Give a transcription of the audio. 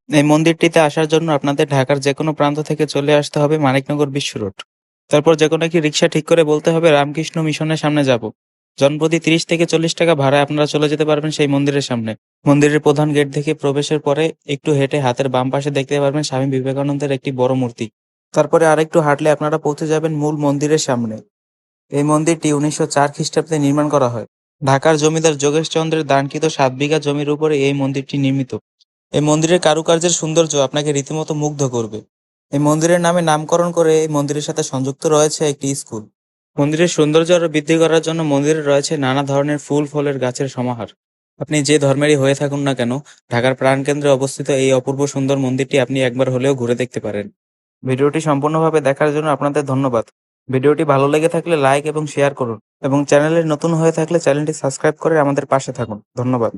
এই মন্দিরটিতে আসার জন্য আপনাদের ঢাকার যেকোনো প্রান্ত থেকে চলে আসতে হবে মানিকনগর বিশ্ব রোড। তারপর যেকোনো একটি রিক্সা ঠিক করে বলতে হবে রামকৃষ্ণ মিশনের সামনে যাব। জনপ্রতি 30 থেকে 40 টাকা ভাড়ায় আপনারা চলে যেতে পারবেন সেই মন্দিরের সামনে। মন্দিরের প্রধান গেট থেকে প্রবেশের পরে একটু হেঁটে হাতের বাম পাশে দেখতে পারবেন স্বামী বিবেকানন্দের একটি বড় মূর্তি। তারপরে আরেকটু হাঁটলে আপনারা পৌঁছে যাবেন মূল মন্দিরের সামনে। এই মন্দিরটি 1904 খ্রিস্টাব্দে নির্মাণ করা হয়। ঢাকার জমিদার যোগেশচন্দ্রের দানকৃত 7 বিঘা জমির উপরে এই মন্দিরটি নির্মিত। এই মন্দিরের কারুকার্যের সৌন্দর্য আপনাকে রীতিমতো মুগ্ধ করবে। এই মন্দিরের নামে নামকরণ করে এই মন্দিরের সাথে সংযুক্ত রয়েছে একটি স্কুল। মন্দিরের সৌন্দর্য আরো বৃদ্ধি করার জন্য মন্দিরে রয়েছে নানা ধরনের ফুল ফলের গাছের সমাহার। আপনি যে ধর্মেরই হয়ে থাকুন না কেন, ঢাকার প্রাণকেন্দ্রে অবস্থিত এই অপূর্ব সুন্দর মন্দিরটি আপনি একবার হলেও ঘুরে দেখতে পারেন। ভিডিওটি সম্পূর্ণভাবে দেখার জন্য আপনাদের ধন্যবাদ। ভিডিওটি ভালো লেগে থাকলে লাইক এবং শেয়ার করুন এবং চ্যানেলে নতুন হয়ে থাকলে চ্যানেলটি সাবস্ক্রাইব করে আমাদের পাশে থাকুন। ধন্যবাদ।